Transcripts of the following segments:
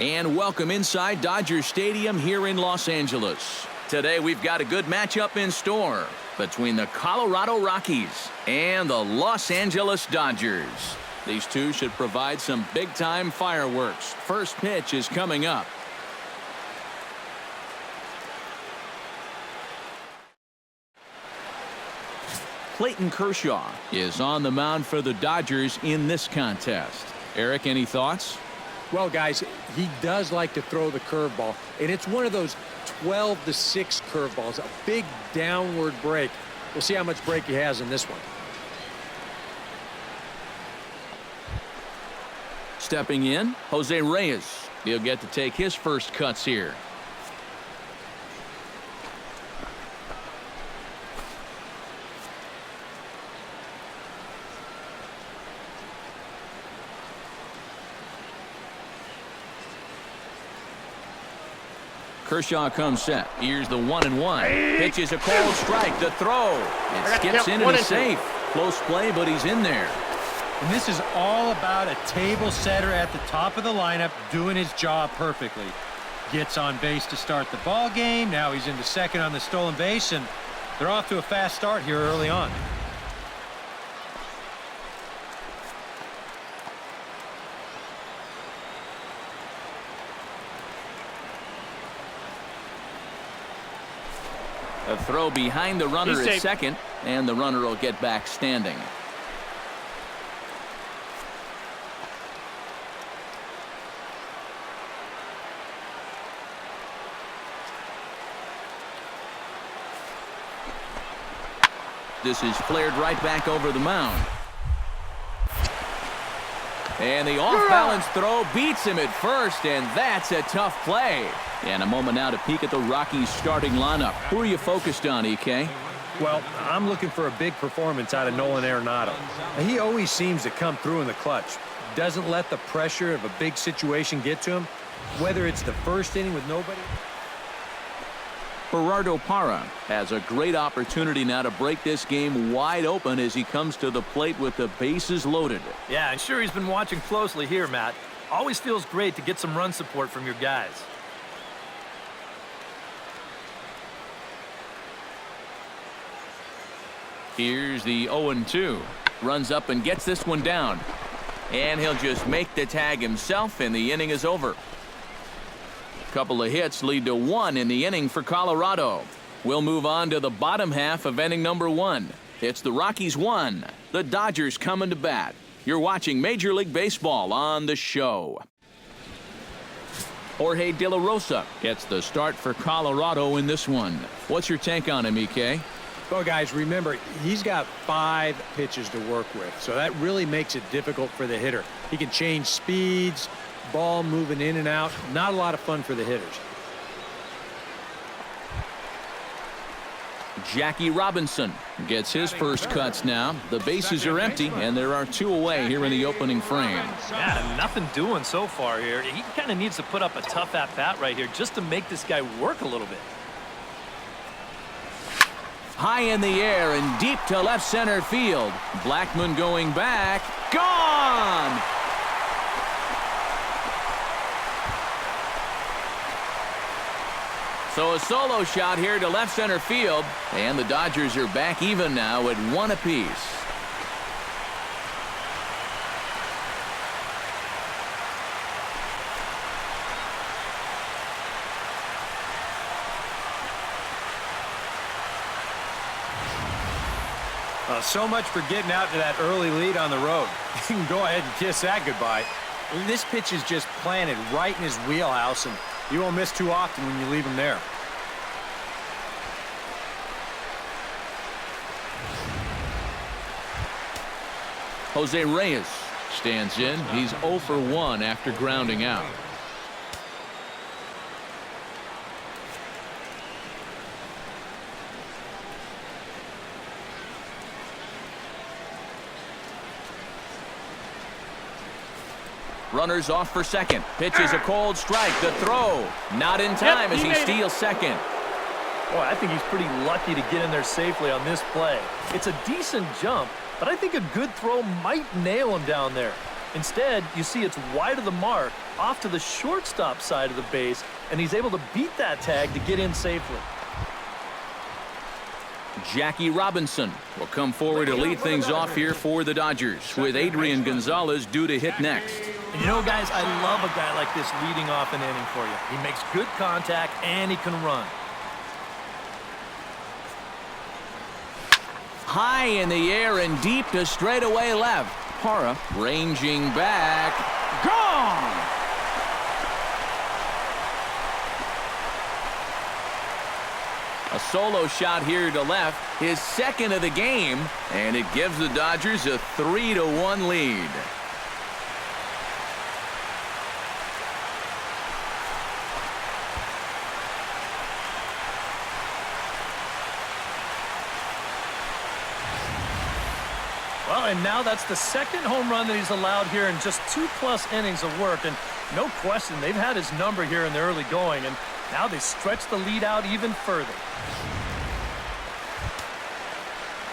And welcome inside Dodger Stadium here in Los Angeles. Today we've got a good matchup in store between the Colorado Rockies and the Los Angeles Dodgers. These two should provide some big-time fireworks. First pitch is coming up. Clayton Kershaw is on the mound for the Dodgers in this contest. Eric, any thoughts? Well, guys, he does like to throw the curveball, and it's one of those 12-6 curveballs, a big downward break. We'll see how much break he has in this one. Stepping in, Jose Reyes. He'll get to take his first cuts here. Kershaw comes set. Here's the 1-1. Pitches a cold strike. The throw. It skips in and is safe. Close play, but he's in there. And this is all about a table setter at the top of the lineup doing his job perfectly. Gets on base to start the ball game. Now he's into second on the stolen base, and they're off to a fast start here early on. A throw behind the runner at second, and the runner will get back standing. This is flared right back over the mound. And the off-balance throw beats him at first, and that's a tough play. And a moment now to peek at the Rockies starting lineup. Who are you focused on, EK? Well, I'm looking for a big performance out of Nolan Arenado. He always seems to come through in the clutch. Doesn't let the pressure of a big situation get to him, whether it's the first inning with nobody. Gerardo Parra has a great opportunity now to break this game wide open as he comes to the plate with the bases loaded. Yeah, and sure, he's been watching closely here, Matt. Always feels great to get some run support from your guys. Here's the 0-2. Runs up and gets this one down. And he'll just make the tag himself, and the inning is over. Couple of hits lead to one in the inning for Colorado. We'll move on to the bottom half of inning number 1. It's the Rockies 1, the Dodgers coming to bat. You're watching Major League Baseball on the show. Jorge De La Rosa gets the start for Colorado in this one. What's your take on him, EK? Well, guys, remember, he's got 5 pitches to work with, so that really makes it difficult for the hitter. He can change speeds, ball moving in and out. Not a lot of fun for the hitters. Jackie Robinson gets his first cuts now. The bases are empty, and there are 2 away here in the opening frame. Yeah, nothing doing so far here. He kind of needs to put up a tough at-bat right here just to make this guy work a little bit. High in the air and deep to left center field. Blackmon going back. Gone! So a solo shot here to left center field, and the Dodgers are back even now at 1 apiece. So much for getting out to that early lead on the road. You can go ahead and kiss that goodbye. This pitch is just planted right in his wheelhouse, and you won't miss too often when you leave him there. Jose Reyes stands in. He's 0 for 1 after grounding out. Runners off for second. Pitches a cold strike. The throw. Not in time as he steals second. Boy, I think he's pretty lucky to get in there safely on this play. It's a decent jump, but I think a good throw might nail him down there. Instead, you see it's wide of the mark, off to the shortstop side of the base, and he's able to beat that tag to get in safely. Jackie Robinson will come forward to lead things off here for the Dodgers, with Adrian Gonzalez due to hit next. And you know, guys, I love a guy like this leading off an inning for you. He makes good contact, and he can run. High in the air and deep to straightaway left. Parra ranging back. Gone! A solo shot here to left, his second of the game, and it gives the Dodgers a 3-1 lead. Well, and now that's the second home run that he's allowed here in just 2+ innings of work. And no question, they've had his number here in the early going, and now they stretch the lead out even further.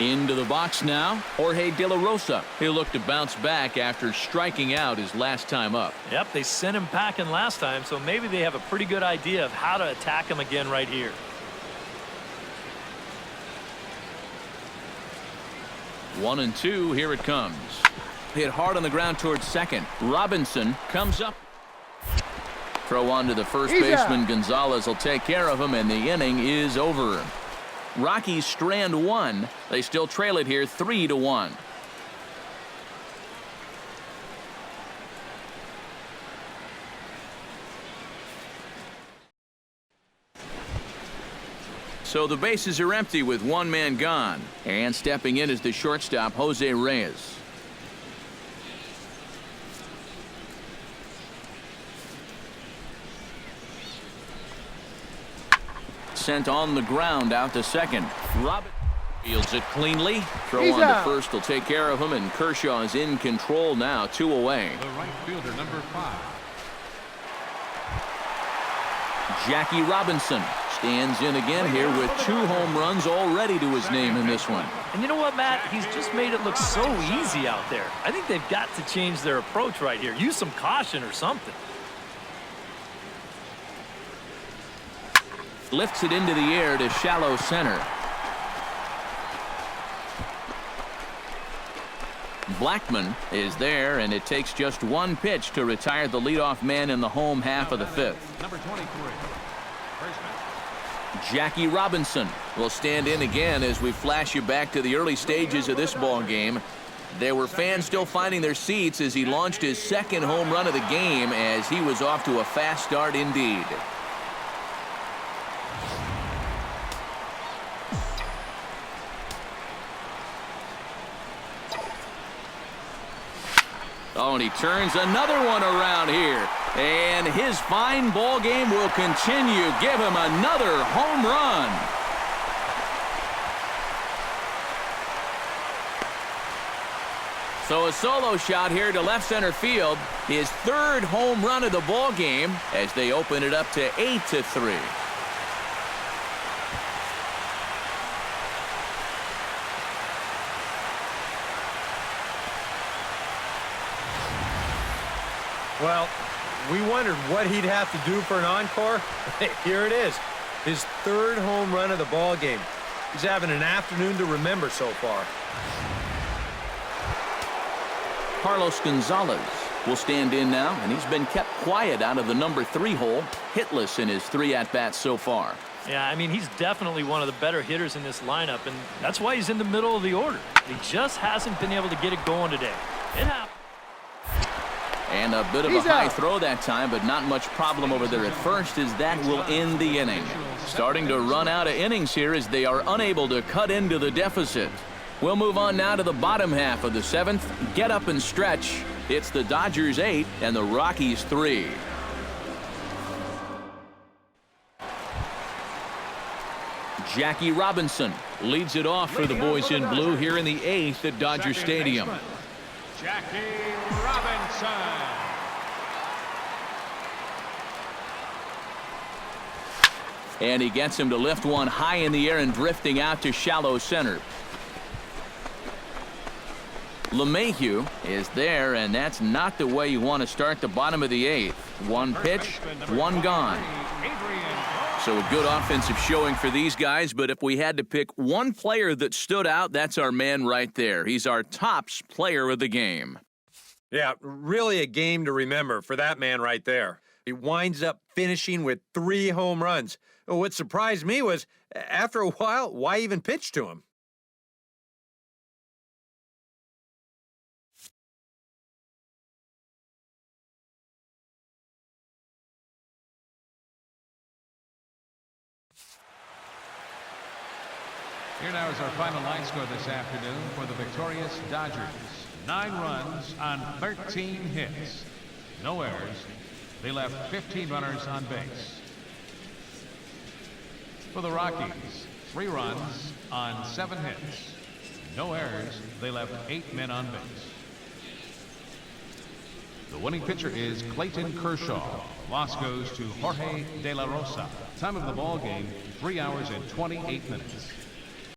Into the box now, Jorge De La Rosa. He'll look to bounce back after striking out his last time up. Yep, they sent him packing last time, so maybe they have a pretty good idea of how to attack him again right here. One and two, here it comes. Hit hard on the ground towards second. Robinson comes up. Throw on to the first baseman. Gonzalez will take care of him, and the inning is over. Rockies strand one. They still trail it here 3-1. So the bases are empty with one man gone. And stepping in is the shortstop, Jose Reyes. Sent on the ground out to second. Robert fields it cleanly. Throw on to first will take care of him, and Kershaw is in control now, 2 away. The right fielder, number 5. Jackie Robinson stands in again here with 2 home runs already to his name in this one. And you know what, Matt? He's just made it look so easy out there. I think they've got to change their approach right here. Use some caution or something. Lifts it into the air to shallow center. Blackman is there, and it takes just 1 pitch to retire the leadoff man in the home half of the 5th. Number 23. Jackie Robinson will stand in again as we flash you back to the early stages of this ball game. There were fans still finding their seats as he launched his second home run of the game, as he was off to a fast start indeed. Oh, and he turns another one around here. And his fine ball game will continue. Give him another home run. So a solo shot here to left center field. His 3rd home run of the ball game as they open it up to 8-3. Well, we wondered what he'd have to do for an encore. Here it is. His 3rd home run of the ball game. He's having an afternoon to remember so far. Carlos Gonzalez will stand in now, and he's been kept quiet out of the number 3 hole, hitless in his 3 at-bats so far. Yeah, I mean, he's definitely one of the better hitters in this lineup, and that's why he's in the middle of the order. He just hasn't been able to get it going today. It happens. And a bit of a high throw that time, but not much problem over there at first, as that will end the inning. Starting to run out of innings here as they are unable to cut into the deficit. We'll move on now to the bottom half of the 7th. Get up and stretch. It's the Dodgers 8 and the Rockies 3. Jackie Robinson leads it off for the boys in blue here in the 8th at Dodger Stadium. Jackie Robinson. And he gets him to lift one high in the air and drifting out to shallow center. LeMahieu is there, and that's not the way you want to start the bottom of the 8th. One pitch, one gone. So a good offensive showing for these guys, but if we had to pick one player that stood out, that's our man right there. He's our tops player of the game. Yeah, really a game to remember for that man right there. He winds up finishing with 3 home runs. What surprised me was, after a while, why even pitch to him? Here now is our final line score this afternoon for the victorious Dodgers. 9 runs on 13 hits. No errors. They left 15 runners on base. For the Rockies, 3 runs on 7 hits. No errors. They left 8 men on base. The winning pitcher is Clayton Kershaw. Loss goes to Jorge De La Rosa. Time of the ball game, 3 hours and 28 minutes.